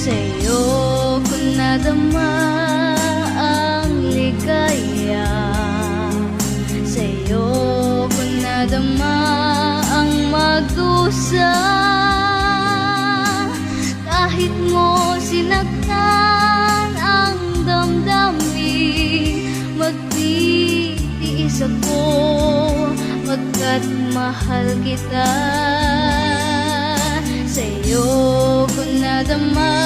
Sa'yo ko nadama ang ligaya, sa'yo ko nadama ang magdusa. Kahit mo sinaktan ang damdamin, magtitiis ako pagkat mahal kita. Sa'yo ko nadama